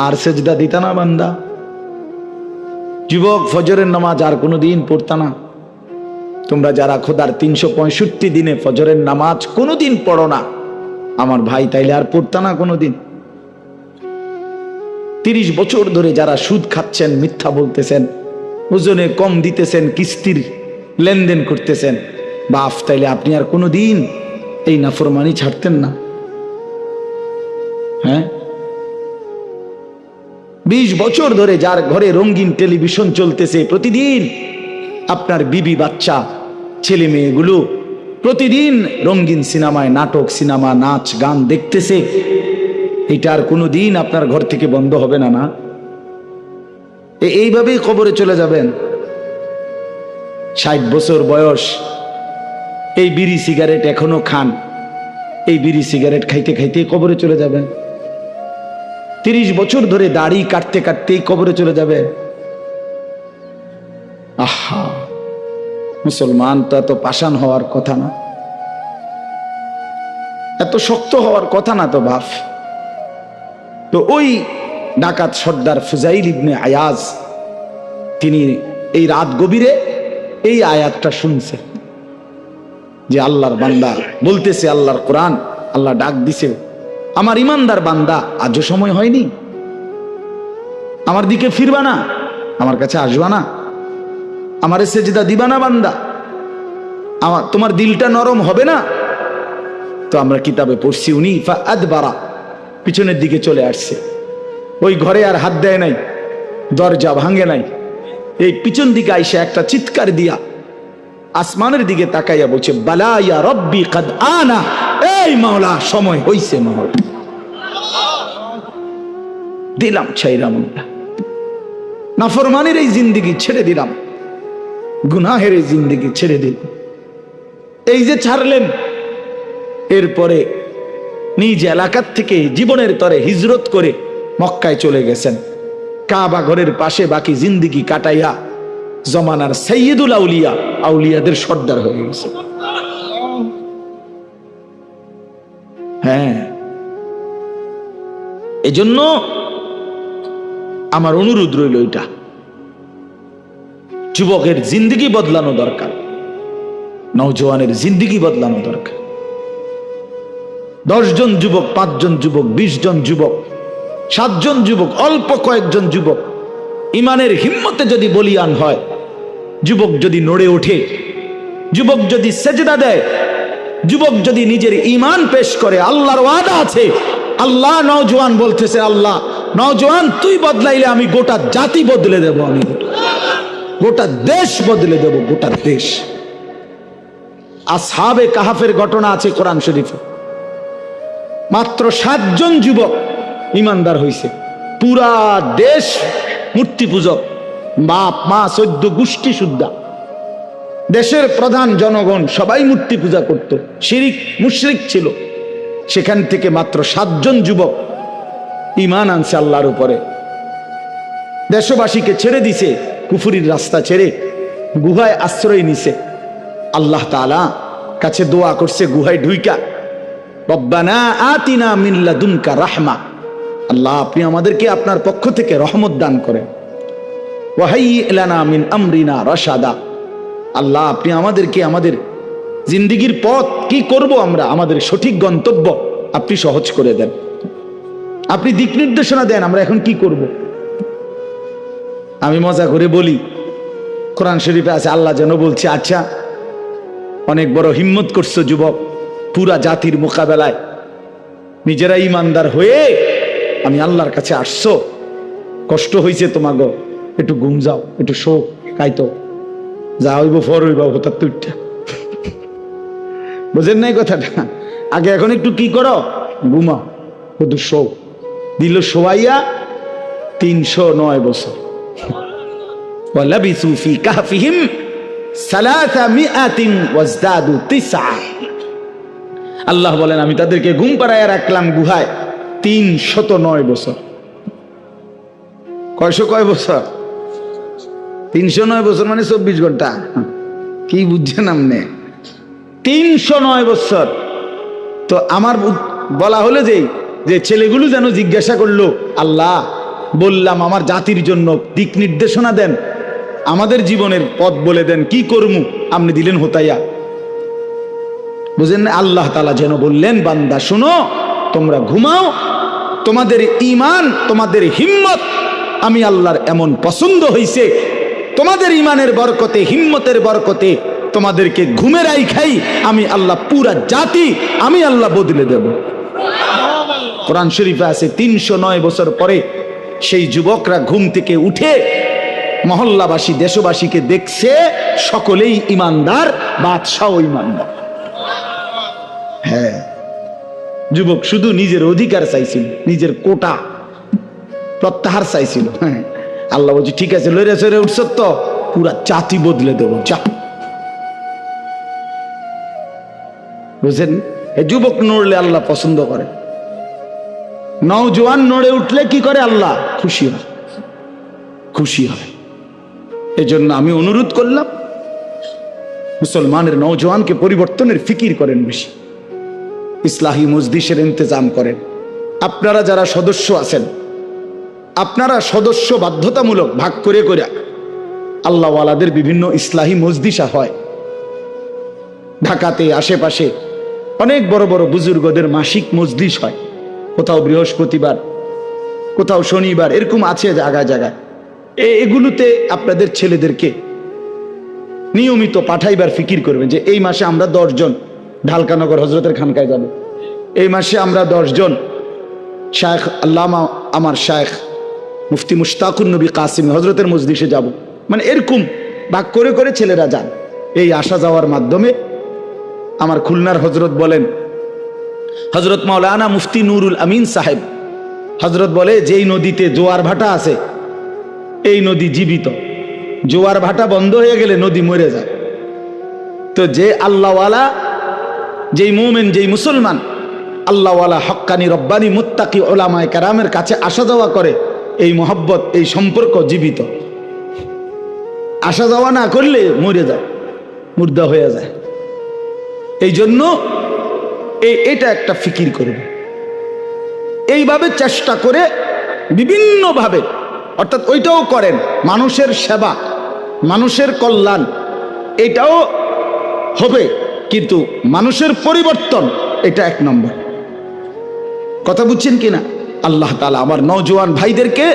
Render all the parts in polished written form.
আর সেজদা দিতা না বান্দা? যুবক, ফজরের নামাজ আর কোনোদিন পড়তা না? তোমরা যারা খোদার 365 দিনে ফজরের নামাজ কোনোদিন পড়ো না, আমার ভাই, তাইলে আর পড়তা না কোনোদিন? 30 বছর ধরে যারা সুদ খাচ্ছেন, মিথ্যা বলতেছেন, ওজনে কম দিতেছেন, কিস্তির লেনদেন করতেছেন, বাপ, তাইলে আপনি আর কোনোদিন এই নাফরমানি ছাড়তেন না? হ্যাঁ, 20 বছর ধরে যার ঘরে রঙিন টেলিভিশন চলতেছে, প্রতিদিন আপনার বিবি বাচ্চা ছেলে মেয়েগুলো প্রতিদিন রঙিন সিনেমায়, নাটক, সিনেমা, নাচ গান দেখতেছে, এটা আর কোনোদিন আপনার ঘর থেকে বন্ধ হবে না? না, এইভাবেই কবরে চলে যাবেন। 60 বছর বয়স, এই বিড়ি সিগারেট এখনো খান, এই বিড়ি সিগারেট খাইতে খাইতে কবরে চলে যাবেন। 30 বছর ধরে দাড়ি কাটতে কাটতেই কবরে চলে যাবে। আহা, মুসলমান তো এত পাষাণ হওয়ার কথা না, এত শক্ত হওয়ার কথা না তো বাপ। তো ওই ডাকাত সর্দার ফুজাইল ইবনে আয়াজ, তিনি এই রাত গভীরে এই আয়াতটা শুনছে যে আল্লাহর বান্দা বলতেছে, আল্লাহর কোরআন, আল্লাহ ডাক দিছে, আমার ইমানদার বান্দা, আজও সময় হয়নি? আমার দিকে ফিরবা না? আমার কাছে আসবা না? আমারে সেজদা দিবা না বান্দা? তোমার দিলটা নরম হবে না? তো আমরা কিতাবে পড়ছি, উনি ফাআদবারা, পিছনের দিকে চলে আসছে। ওই ঘরে আর হাত দেয় নাই, দরজা ভাঙে নাই, এই পিছন দিকে আইসা একটা চিৎকার দিয়া আসমানের দিকে তাকাইয়া বলছে, বালা ইয়া রব্বি কাদ আনা, এই মাওলা, সময় হইছে মাওলা, দিলাম ছাইরা মাওলা, নাফরমানের এই জিন্দেগি ছেড়ে দিলাম, গুনাহের এই জিন্দেগি ছেড়ে দিলাম। এই যে ছাড়লেন, এরপরে নিজ এলাকার থেকে জীবনের তরে হিজরত করে মক্কায় চলে গেছেন। কাবা ঘরের পাশে বাকি জিন্দেগি কাটাইয়া জমানার সাইয়্যিদুল আউলিয়া, আউলিয়াদের সর্দার হয়ে গেছে। হ্যাঁ, এজন্য আমার অনুরোধ রইল, এটা যুবকের জিন্দেগি বদলানো দরকার, নওজওয়ানের জিন্দেগি বদলানো দরকার। 10 জন যুবক, 5 জন যুবক, 20 জন যুবক, 7 জন যুবক, অল্প কয়েকজন যুবক ইমানের হিম্মতে যদি বলিয়ান হয়, যুবক যদি নড়ে ওঠে, যুবক যদি সেজদা দেয়, যুবক যদি নিজের ঈমান পেশ করে, আল্লাহর ওয়াদা আছে, আল্লাহ নওজওয়ান বলতেছে, আল্লাহ নওজওয়ান তুই বদলাইলে আমি গোটা জাতি বদলে দেব, আমি গোটা দেশ বদলে দেব, গোটা দেশ। আসহাবে কাহাফের ঘটনা আছে কোরআন শরীফে। মাত্র 7 জন যুবক ইমানদার হইছে, পুরা দেশ মূর্তি পূজক, বাপ মা 14 গোষ্ঠী শুদ্ধা, দেশের প্রধান জনগণ সবাই মূর্তি পূজা করত, শিরিক মুশরিক ছিল। সেখান থেকে মাত্র 7 জন যুবক ঈমান আনছে আল্লাহর উপরে, দেশবাসীকে ছেড়ে দিছে, কুফরির রাস্তা ছেড়ে গুহায় আশ্রয় নিছে। আল্লাহ তাআলা কাছে দোয়া করছে গুহায় ঢুইকা, রব্বানা আতিনা মিন লাদুনকা রাহমা, আল্লাহ আপনি আমাদেরকে আপনার পক্ষ থেকে রহমত দান করেন। ওয়া হাইয়্যি লানা মিন আমরিনা রাশাদা, আল্লাহ আপনি আমাদেরকে আমাদের জিন্দেগির পথ কি করব আমরা, আমাদের সঠিক গন্তব্য আপনি সহজ করে দেন, আপনি দিক নির্দেশনা দেন, আমরা এখন কি করব। আমি মজা করে বলি, কোরআন শরীফে আছে, আল্লাহ যেন বলছে, আচ্ছা অনেক বড় হিম্মত করছো যুবক, পুরা জাতির মোকাবেলায় নিজেরা ইমানদার হয়ে আমি আল্লাহর কাছে আসছো, কষ্ট হয়েছে তোমাগো, একটু ঘুম যাও, একটু শো খাইতো, যা হইব ফর হইব হঠাৎ তুইটা, বুঝেন নাই কথাটা? আগে এখন একটু কি করো, ঘুমাও, শুধু শো। দিল শোয়াইয়া 309 বছর। ওয়ালাবিসু ফি কাহফিহিম 300 ওয়াজদাদু 9। আল্লাহ বলেন আমি তাদেরকে ঘুম পাড়াইয়া রাখলাম গুহায় 309 বছর। কয় বছর? 309 বছর মানে 24 ঘন্টা। কি বুঝছেন আপনি? 309 বছর। তো আমার বলা হলো যে ছেলেগুলো যেন জিজ্ঞাসা করলো, আল্লাহ বললাম আমার জাতির জন্য দিক নির্দেশনা দেন, আমাদের জীবনের পথ বলে দেন, কি করমু? আপনি দিলেন হোতাইয়া। বুঝেন না? আল্লাহ তাআলা যেন বললেন, বান্দা শোনো, তোমরা ঘুমাও, তোমাদের ঈমান, তোমাদের হিম্মত আমি আল্লাহর এমন পছন্দ হইছে, তোমাদের ঈমানের বরকতে, হিম্মতের বরকতে তোমাদেরকে ঘুমের আই খাই আমি আল্লাহ পুরা জাতি আমি আল্লাহ বদলে দেব। কোরআন শরীফে আছে 309 বছর পরে সেই যুবকরা ঘুম থেকে উঠে মহল্লাবাসী, দেশবাসীকে দেখছে সকলেই ইমানদার, বাদশাহ ইমানদার। হ্যাঁ, যুবক শুধু নিজের অধিকার চাইছিল, নিজের কোটা প্রত্যাহার চাইছিল। হ্যাঁ, আল্লাহ বলছি ঠিক আছে, লড়ে চড়ে উঠছ তো পুরা জাতি বদলে দেবো, যা। বুঝেন? এই যুবক নড়লে আল্লাহ পছন্দ করে, নওজোয়ান নড়ে উঠলে কি করে? আল্লাহ খুশি হয়, খুশি হয়। এজন্য আমি অনুরোধ করলাম, মুসলমানের নওজোয়ানকে পরিবর্তনের ফিকির করেন বেশি, ইসলাহি মজলিসের ইন্তজাম করেন। আপনারা যারা সদস্য আছেন, আপনারা সদস্য বাধ্যতামূলক ভাগ করে করে আল্লাহওয়ালাদের বিভিন্ন ইসলাহি মজলিসা হয় ঢাকাতে, আশেপাশে অনেক বড় বড় বুজুর্গদের মাসিক মজলিস হয়, কোথাও বৃহস্পতিবার, কোথাও শনিবার, এরকম আছে জায়গায় জায়গায়। এগুলোতে আপনাদের ছেলেদেরকে নিয়মিত পাঠাইবার ফিকির করবেন যে এই মাসে আমরা 10 জন ঢালকানগর হজরতের খানকায় যাব, এই মাসে আমরা 10 জন শায়েখ আল্লামা আমার শায়েখ মুফতি মুশতাকুন নবী কাসিমি হজরতের মজলিসে যাব। মানে এরকম ভাগ করে করে ছেলেরা যান। এই আসা যাওয়ার মাধ্যমে আমার খুলনার হজরত বলেন, হজরত মাওলানা মুফতি নুরুল আমিন সাহেব হজরত বলে, যেই নদীতে জোয়ার ভাটা আছে এই নদী জীবিত, জোয়ার ভাটা বন্ধ হয়ে গেলে নদী মরে যায়। তো যে আল্লাহওয়ালা, যেই মুমিন, যেই মুসলমান আল্লাহওয়ালা হক্কানি রব্বানি মুত্তাকি ওলামায়ে কেরামের কাছে আসা যাওয়া করে, এই মোহব্বত, এই সম্পর্ক জীবিত। আসা যাওয়া না করলে মরে যায়, মুর্দা হয়ে যায়। এই জন্য এটা একটা ফিকির করবে, এইভাবে চেষ্টা করে বিভিন্নভাবে, অর্থাৎ ওইটাও করেন মানুষের সেবা, মানুষের কল্যাণ, এটাও হবে, কিন্তু মানুষের পরিবর্তন এটা 1 নম্বর। কথা বুঝছেন কিনা? আল্লাহ তাআলা আমার নওজোয়ান ভাইদেরকে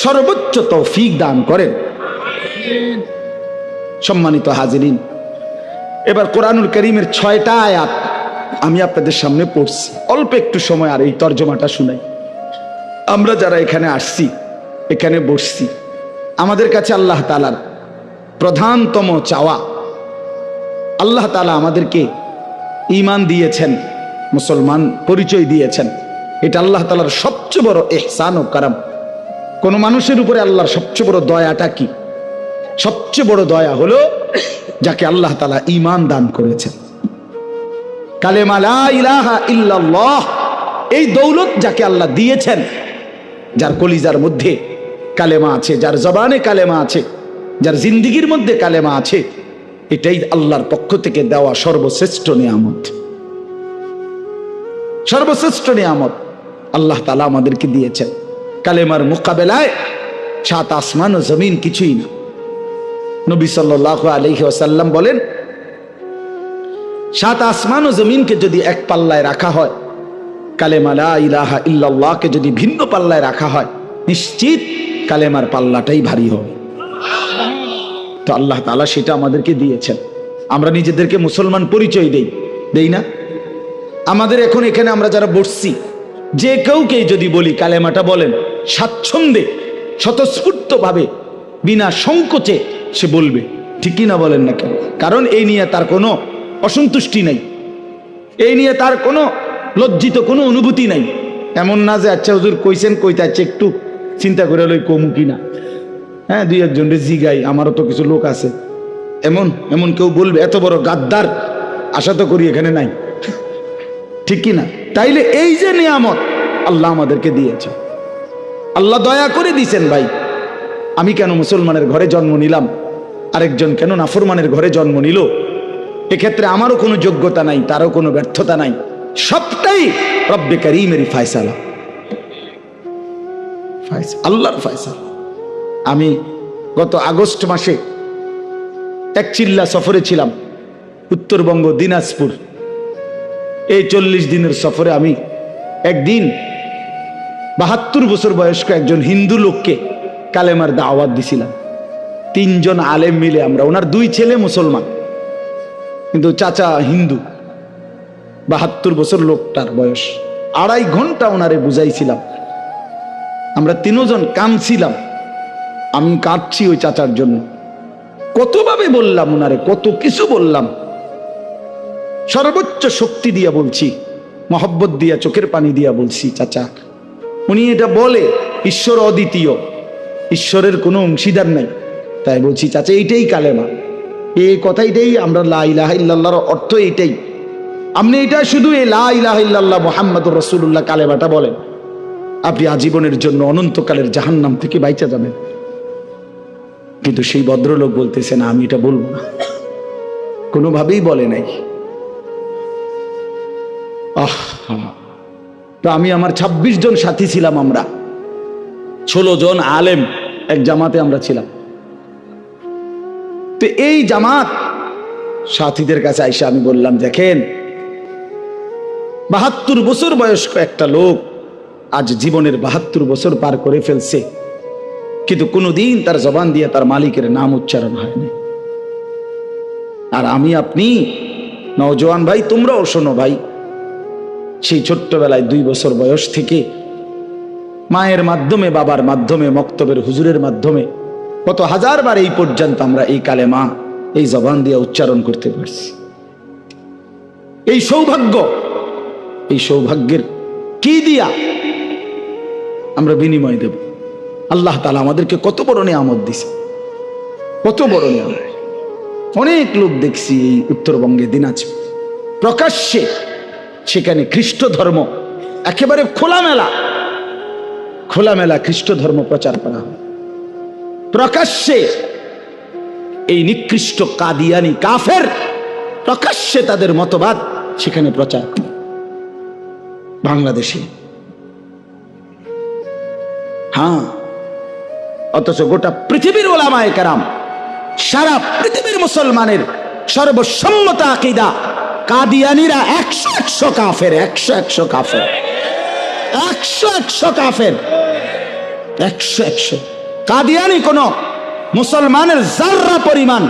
সর্বোচ্চ তৌফিক দান করেন। সম্মানিত হাজিরিন, এবার কোরআনুল কারীমের 6টা আয়াত আমি আপনাদের সামনে পড়ছি, অল্প একটু সময় আর এই তর্জমাটা শুনাই। আমরা যারা এখানে আসছি, এখানে বসছি, আমাদের কাছে আল্লাহ তাআলার প্রধানতম চাওয়া, আল্লাহ তাআলা আমাদেরকে ঈমান দিয়েছেন, মুসলমান পরিচয় দিয়েছেন, এটা আল্লাহ তাআলার সবচেয়ে বড় ইহসান ও কারাম। কোন মানুষের উপরে আল্লাহর সবচেয়ে বড় দয়াটা কি? সবচেয়ে বড় দয়া হলো যাকে আল্লাহ তাআলা ঈমান দান করেছেন, কালেমা লা ইলাহা ইল্লাল্লাহ, এই দৌলত যাকে আল্লাহ দিয়েছেন, যার কলিজার মধ্যে কালেমা আছে, যার জবানে কালেমা আছে, যার জিন্দেগীর মধ্যে কালেমা আছে, এটাই আল্লাহর পক্ষ থেকে দেওয়া সর্বশ্রেষ্ঠ নিয়ামত। সর্বশ্রেষ্ঠ নিয়ামত আল্লাহ তাআলা আমাদেরকে দিয়েছেন। কালেমার মোকাবেলায় 7 আসমান ও জমিন কিছুই না। নবী সাল্লাল্লাহু আলাইহি ওয়াসাল্লাম বলেন, 7 আসমান ও জমিনকে যদি এক পাল্লায় রাখা হয়, কালেমা লা ইলাহা ইল্লাল্লাহকে যদি ভিন্ন পাল্লায় রাখা হয়, নিশ্চিত কালেমার পাল্লাটাই ভারী হবে। তো আল্লাহ তাআলা সেটা আমাদেরকে দিয়েছেন। আমরা নিজেদেরকে মুসলমান পরিচয় দেই না? আমাদের এখন এখানে আমরা যারা বসছি, যে কেউকে যদি বলি কালেমাটা বলেন, স্বাচ্ছন্দ্যে স্বতঃস্ফূর্তভাবে বিনা সংকোচে সে বলবে, ঠিক কি না বলেন না কেন? কারণ এই নিয়ে তার কোনো অসন্তুষ্টি নাই, এই নিয়ে তার কোনো লজ্জিত কোনো অনুভূতি নাই। এমন না যে আচ্ছা হুজুর কইছেন, কইতে আছে একটু চিন্তা করে লই কমু কিনা, হ্যাঁ 2-1 রে জিগাই, আমারও তো কিছু লোক আছে, এমন কেউ বলবে? এত বড় গাদ্দার আশা তো করি এখানে নাই, ঠিক কি না? তাইলে এই যে নিয়ামত আল্লাহ আমাদেরকে দিয়েছে, আল্লাহ দয়া করে দিয়েছেন। ভাই, আমি কেন মুসলমানের ঘরে জন্ম নিলাম, আরেকজন কেন নাফরমানের ঘরে জন্ম নিল? এক্ষেত্রে আমারও কোনো যোগ্যতা নাই, তারও কোনো ব্যর্থতা নাই, সবটাই রব্বে কারীমেরই ফায়সালা। আল্লাহর ফয়সালা। আমি গত আগস্ট মাসে এক চিল্লা সফরে ছিলাম, উত্তরবঙ্গ দিনাজপুর। এই 40 দিনের সফরে আমি একদিন 72 বছর বয়স্ক একজন হিন্দু লোককে কালেমার দাওয়াত দিছিলাম। 3 জন আলেম মিলে আমরা, ওনার 2 ছেলে মুসলমান কিন্তু চাচা হিন্দু। 72 বছর লোকটার বয়স। 2.5 ঘন্টা ওনারে বুঝাইছিলাম। আমরা 3 জন কাঁদছিলাম। আমি কাঁদছি ওই চাচার জন্য। কতভাবে বললাম ওনারে, কত কিছু বললাম, সর্বোচ্চ শক্তি দিয়া বলছি, মহব্বত দিয়া, চোখের পানি দিয়া বলছি, চাচা উনি এটা বলে ঈশ্বর অদ্বিতীয়, ঈশ্বরের কোনো অংশীদার নাই, তাই বলছি চাচা এইটাই কালেমা, এই কথাইটাই আমরা লা ইলাহা ইল্লাল্লাহর অর্থ এইটাই। আপনি এটা শুধু এই লা ইলাহা ইল্লাল্লাহ মুহাম্মাদুর রাসূলুল্লাহ কালেমাটা বলেন, আপনি আজীবনের জন্য অনন্তকালের জাহান্নাম থেকে বাইচা যাবেন। কিন্তু সেই ভদ্রলোক বলতেছে না, আমি এটা বলবো না, কোনোভাবেই বলে নাই। তো আমি আমার 26 জন সাথী ছিলাম, আমরা 16 জন আলেম এক জামাতে আমরা ছিলাম। তো এই জামাত সাথীদের কাছে আইসা আমি বললাম, দেখেন 72 বছর বয়স্ক একটা লোক আজ জীবনের 72 বছর পার করে ফেলছে, কিন্তু কোনোদিন তার জবান দিয়ে তার মালিকের নাম উচ্চারণ হয়নি। আর আমি আপনি নওজোয়ান ভাই, তোমরাও শোনো ভাই, সেই ছোট্টবেলায় 2 বছর বয়স থেকে মায়ের মাধ্যমে, বাবার মাধ্যমে, মক্তবের হুজুরের মাধ্যমে কত হাজারবার এই পর্যন্ত আমরা এই কালেমা এই জবান দিয়ে উচ্চারণ করতে পারছি। এই সৌভাগ্য, এই সৌভাগ্যের কি দিয়া আমরা বিনিময় দেব? আল্লাহ তাআলা আমাদেরকে কত বড় নিয়ামত দিছে, কত বড় নিয়ামত। অনেক লোক দেখছি এই উত্তরবঙ্গে দিনাজপুর প্রকাশ্যে, সেখানে খ্রিস্ট ধর্ম একেবারে খোলামেলা খ্রিস্ট ধর্ম প্রচার করা হয় প্রকাশ্যে। এই নিকৃষ্ট কাদিয়ানি কাফের প্রকাশ্যে তাদের মতবাদ সেখানে প্রচার বাংলাদেশে। হ্যাঁ, অথচ গোটা পৃথিবীর ওলামায়ে কেরাম, সারা পৃথিবীর মুসলমানের সর্বসম্মত আকীদা, কাদিয়ানীরা 100 কাফের, 100 কাফের, 100 কাফের, 100। কাদিয়ানী কোন মুসলমানের জাররা পরিমাণ,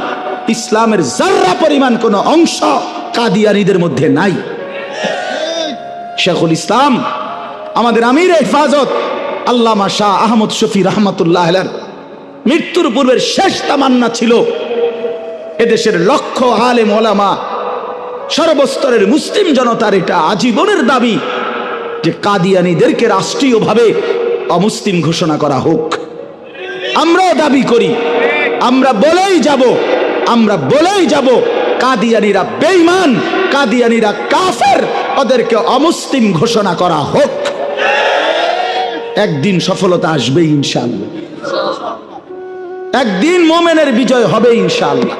ইসলামের জাররা পরিমাণ কোন অংশ কাদিয়ানীদের মধ্যে নাই। শেখুল ইসলাম, আমাদের আমির হেফাজত আল্লামা শাহ আহমদ শফি রহমাতুল্লাহ আলাইহির মৃত্যুর পূর্বের শেষ তামান্না ছিল এদেশের লক্ষ আলেম ওলামা, সর্বস্তরের মুসলিম জনতার এটা আজীবনের দাবি যে কাদিয়ানীদেরকে রাষ্ট্রীয়ভাবে অমুসলিম ঘোষণা করা হোক। আমরাও দাবি করি, আমরা বলেই যাব কাদিয়ানীরা বেঈমান, কাদিয়ানীরা কাফের, ওদেরকে অমুসলিম ঘোষণা করা হোক। একদিন সফলতা আসবে ইনশাআল্লাহ, একদিন মুমিনের বিজয় হবে ইনশাআল্লাহ।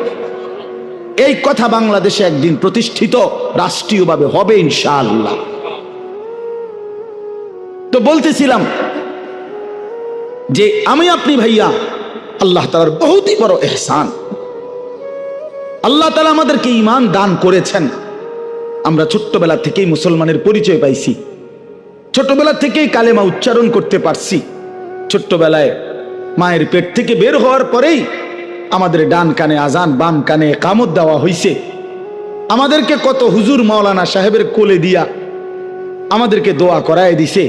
এই কথা বাংলাদেশে একদিন প্রতিষ্ঠিত রাষ্ট্রীয়ভাবে হবে ইনশাআল্লাহ। তো বলতেছিলাম যে আমি আপনি ভাইয়া, আল্লাহ তাআলার বহুতই বড় ইহসান। আল্লাহ তাআলা আমাদেরকে ঈমান দান করেছেন। আমরা ছোট্টবেলা থেকেই মুসলমানের পরিচয় পাইছি, ছোটবেলা থেকেই কালেমা উচ্চারণ করতে পারছি। ছোট্টবেলায় মায়ের পেট থেকে বের হওয়ার পরেই আমাদের ডান কানে আজান, বাম কানে ইকামত দেওয়া হয়েছে। আমাদেরকে কত হুজুর মাওলানা সাহেবের কোলে দিয়া আমাদেরকে দোয়া করায় দিছে।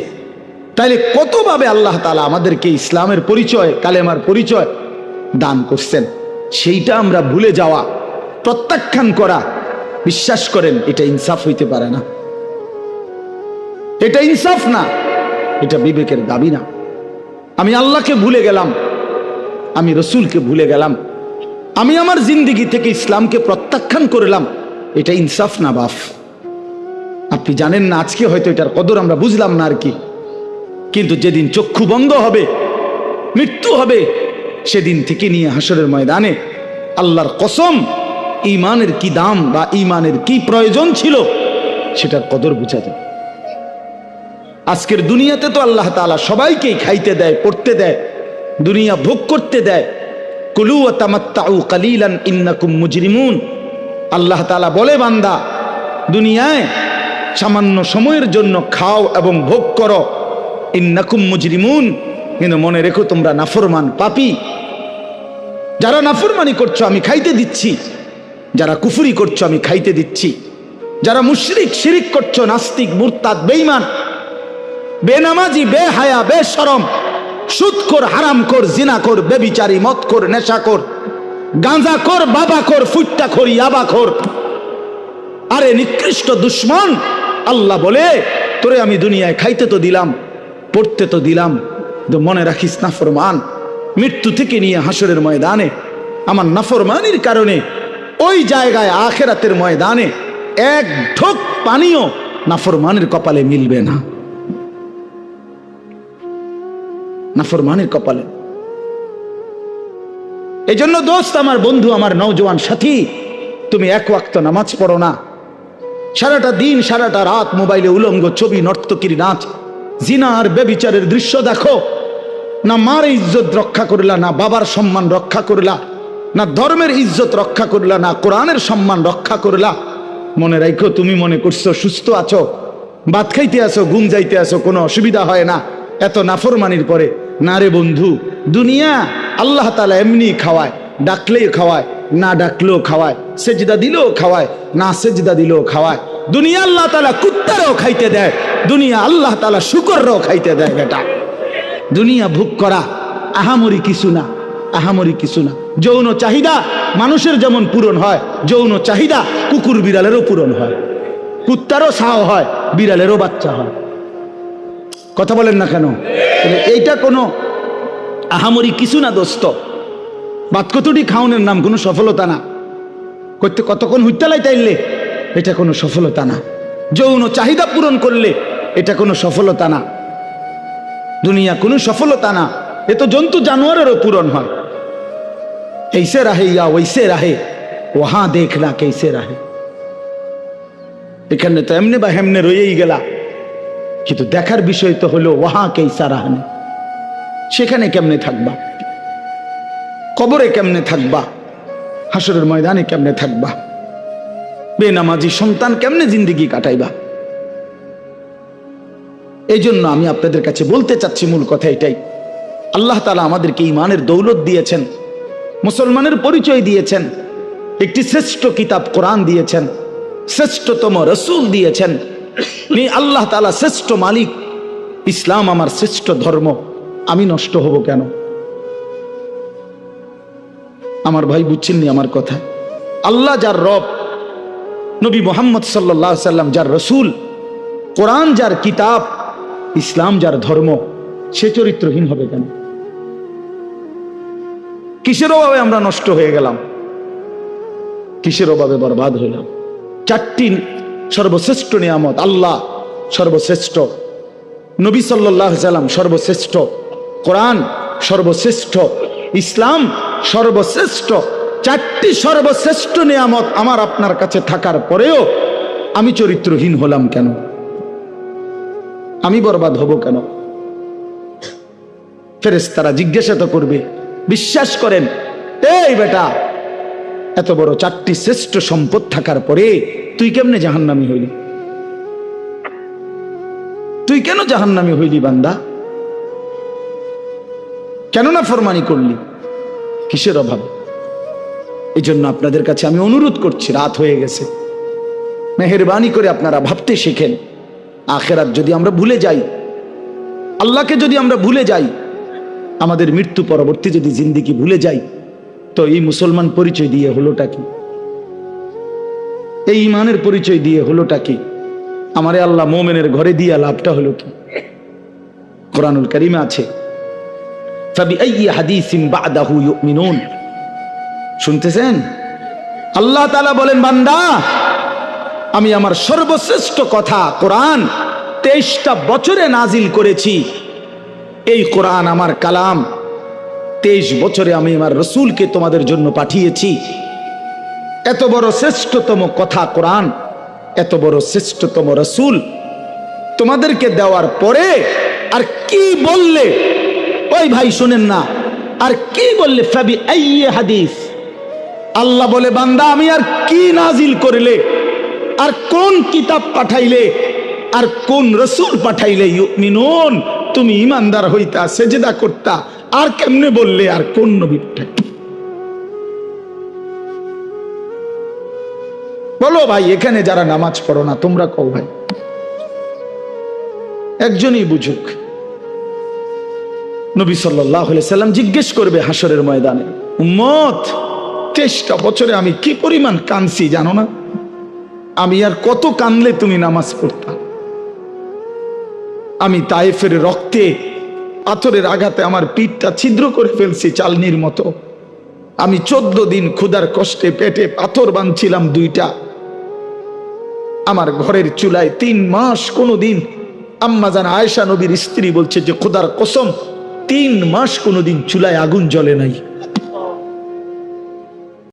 তাইলে কতভাবে আল্লাহ তাআলা আমাদেরকে ইসলামের পরিচয়, কালেমার পরিচয় দান করছেন, সেইটা আমরা ভুলে যাওয়া, প্রত্যাখ্যান করা, বিশ্বাস করেন এটা ইনসাফ হইতে পারে না, এটা ইনসাফ না, এটা বিবেকের দাবি না। আমি আল্লাহকে ভুলে গেলাম, আমি রসুলকে ভুলে গেলাম, আমি আমার জিন্দেগি থেকে ইসলামকে প্রত্যাখ্যান করলাম, এটা ইনসাফ না বাপ। আপনি জানেন না, আজকে হয়তো এটার কদর আমরা বুঝলাম না আর কি, কিন্তু যেদিন চক্ষু বন্ধ হবে, মৃত্যু হবে, সেদিন থেকে নিয়ে হাসরের ময়দানে আল্লাহর কসম, ঈমানের কি দাম বা ঈমানের কি প্রয়োজন ছিল সেটার কদর বুঝা যায়। আজকের দুনিয়াতে তো আল্লাহ তাআলা সবাইকেই খাইতে দেয়, পড়তে দেয়, দুনিয়া ভোগ করতে দেয়। কুলু ওয়া তামাত্তাউ কালিলান ইন্নাকুম মুজরিমুন। আল্লাহ তাআলা বলে, বান্দা দুনিয়ায় সামান্য সময়ের জন্য খাও এবং ভোগ করো, ইন্নাকুম মুজরিমুন, কিন্তু মনে রেখো তোমরা নাফরমান, পাপী। যারা নাফরমানি করছো আমি খাইতে দিচ্ছি, যারা কুফরি করছো আমি খাইতে দিচ্ছি, যারা মুশরিক শিরিক করছো, নাস্তিক মুরতাদ বেঈমান বেনামাজি বেহায়া বেশরম সুদখোর হারামখোর জিনাখোর বেবিচারী মদখোর নেশাখোর গাঁজাখোর বাবাখোর ফুট্টাখোর ইয়াবাখোর, আরে নিকৃষ্ট দুশ্মন, আল্লাহ বলে তোরে আমি দুনিয়ায় খাইতে তো দিলাম, পড়তে তো দিলাম, তো মনে রাখিস নাফরমান, মৃত্যু থেকে নিয়ে হাসরের ময়দানে আমার নাফরমানির কারণে ওই জায়গায় আখিরাতের ময়দানে এক ঢোক পানিও নাফরমানের কপালে মিলবে না, নাফরমানের কপালে। এই জন্য দোস্ত, আমার বন্ধু, আমার নওজোয়ান সাথী, তুমি এক ওয়াক্ত নামাজ পড়ো না, সারাটা দিন সারাটা রাত মোবাইলে উলঙ্গ ছবি, নর্তকীর নাচ, জিনা আর বেবিচারের দৃশ্য দেখো, না মার ইজ্জত রক্ষা করলা, না বাবার সম্মান রক্ষা করলা, না ধর্মের ইজ্জত রক্ষা করলা, না কোরআনের সম্মান রক্ষা করলা। মনে রাখো, তুমি মনে করছো সুস্থ আছো, ভাত খাইতে আসো, ঘুম যাইতে আসো, কোনো অসুবিধা হয় না এত নাফরমানির পরে। না রে বন্ধু, দুনিয়া আল্লাহ তাআলা এমনি খাওয়ায়, ডাকলেই খাওয়ায়, না ডাকলেও খাওয়ায়, সেজদা দিলেও খাওয়ায়, না সেজদা দিলেও খাওয়ায়। দুনিয়া আল্লাহ তাআলা কুত্তারও খাইতে দেয়, দুনিয়া আল্লাহ তাআলা শুকররাও খাইতে দেয়। বেটা, দুনিয়া ভোগ করা আহামরি কিছু না, আহামরি কিছু না। যৌন চাহিদা মানুষের যেমন পূরণ হয়, যৌন চাহিদা কুকুর বিড়ালেরও পূরণ হয়, কুত্তারও ছাও হয়, বিড়ালেরও বাচ্চা হয়। কথা বলেন না কেন? এইটা কোনো আহামরি কিছু না দোস্ত। বাতকতুটি খাওয়ানোর নাম কোনো সফলতা না, করতে কতক্ষণ হুইতালাই তাইলে এটা কোনো সফলতা না। যৌন চাহিদা পূরণ করলে এটা কোনো সফলতা না, দুনিয়া কোনো সফলতা না। এ তো জন্তু জানোয়ারেরও পূরণ হয়। ऐसे रहे या वैसे रहे, वहां देखना कैसे रहे। এখানে তো এমনি বা হেমনে রয়েই গেলা, কিন্তু দেখার বিষয় তো হলো ওয়াহা কেসা রাহনে, সেখানে কেমনে থাকবা, কবরে কেমনে থাকবা, হাসরের ময়দানে কেমনে থাকবা, বেনামাজি সন্তান কেমনে জিন্দেগি কাটাইবা। এই জন্য আমি আপনাদের কাছে বলতে চাচ্ছি, মূল কথা এটাই, আল্লাহ তাআলা আমাদেরকে ঈমানের দৌলত দিয়েছেন, মুসলমানের পরিচয় দিয়েছেন, একটি শ্রেষ্ঠ কিতাব কোরআন দিয়েছেন, শ্রেষ্ঠতম রসুল দিয়েছেন। আল্লাহ তাআলা শ্রেষ্ঠ মালিক, ইসলাম আমার শ্রেষ্ঠ ধর্ম, আমি নষ্ট হব কেন? আমার ভাই বুঝছেননি আমার কথা? আল্লাহ যার রব, নবী মুহাম্মদ সাল্লাল্লাহু আলাইহি সাল্লাম যার রসুল, কোরআন যার কিতাব, ইসলাম যার ধর্ম, সে চরিত্রহীন হবে কেন? কিসের অভাবে আমরা নষ্ট হয়ে গেলাম? কিসের অভাবে বরবাদ হইলাম? চারটি সর্বশ্রেষ্ঠ নিয়ামত, আল্লাহ সর্বশ্রেষ্ঠ, নবী সাল্লাল্লাহু আলাইহি সাল্লাম সর্বশ্রেষ্ঠ, কোরআন সর্বশ্রেষ্ঠ, ইসলাম সর্বশ্রেষ্ঠ। চারটি সর্বশ্রেষ্ঠ নিয়ামত আমার আপনার কাছে থাকার পরেও আমি চরিত্রহীন হলাম কেন? আমি বরবাদ হব কেন? ফেরেশতারা জিজ্ঞাসা তো করবে। বিশ্বাস করেন, এই বেটা, এত বড় চারটি শ্রেষ্ঠ সম্পদ থাকার পরে তুই কেমনে জাহান্নামী হইলি? তুই কেন জাহান্নামী হইলি বান্দা? কেন না ফরমানি করলি? কিসের অভাব? এই জন্য আপনাদের কাছে আমি অনুরোধ করছি, রাত হয়ে গেছে, মেহেরবানি করে আপনারা ভাবতে শিখেন। আখেরাত যদি আমরা ভুলে যাই, আল্লাহকে যদি আমরা ভুলে যাই, আমাদের মৃত্যু পরবর্তী যদি জিন্দেগি ভুলে যাই, তো এই মুসলমান পরিচয় দিয়ে হলোটা কি? এই ইমানের পরিচয় দিয়ে হলোটা কি? আমারে আল্লাহ মোমেনের ঘরে দিয়া লাভটা হলো কি? কোরআনুল কারীমে আছে, ফাবিআইয়ি হাদিসিন বা'দাহু ইউমিনুন। শুনতেছেন? আল্লাহ তাআলা বলেন, বান্দা, আমি আমার সর্বশ্রেষ্ঠ কথা কোরআন 23টা বছরে নাজিল করেছি। এই কোরআন আমার কালাম, 23 বছরে আমি আমার রসুলকে তোমাদের জন্য পাঠিয়েছি। এত বড় শ্রেষ্ঠতম কথা কোরআন, এত বড় শ্রেষ্ঠতম রসুল, তোমাদেরকে দেওয়ার পরে আর কি বললে, ওই ভাই শুনেন না, আর কি বললে, ফাবি আইয়ি হাদিস, আল্লাহ বলে বান্দা আমি আর কি নাজিল করলে, আর কোন কিতাব পাঠাইলে, আর কোন রসুল পাঠাইলে ইউমিনুন তুমি ইমানদার হইতা, সেজদা করতা, আর কেমনে বললে, আর কোন নবী পাঠাইলে? বলো ভাই, এখানে যারা নামাজ পড়ো না তোমরা কও ভাই, একজনই বুঝুক। নবী সাল্লাল্লাহু আলাইহি সাল্লাম জিজ্ঞেস করবে হাসরের ময়দানে, উম্মত 23টা বছরে আমি কি পরিমাণ কাঁদছি জানো না? আমি আর কত কাঁদলে তুমি নামাজ পড়তা? আমি তায়েফের রক্তে পাথরের আঘাতে আমার পিঠটা ছিদ্র করে ফেলছি চালনির মতো। আমি 14 দিন ক্ষুধার কষ্টে পেটে পাথর বাঁধছিলাম 2টা। আমার ঘরের চুলায় 3 মাস কোনোদিন, আম্মা জান আয়েশা নবীর স্ত্রী বলছে যে খোদার কসম 3 মাস কোনোদিন চুলায় আগুন জ্বলে নাই।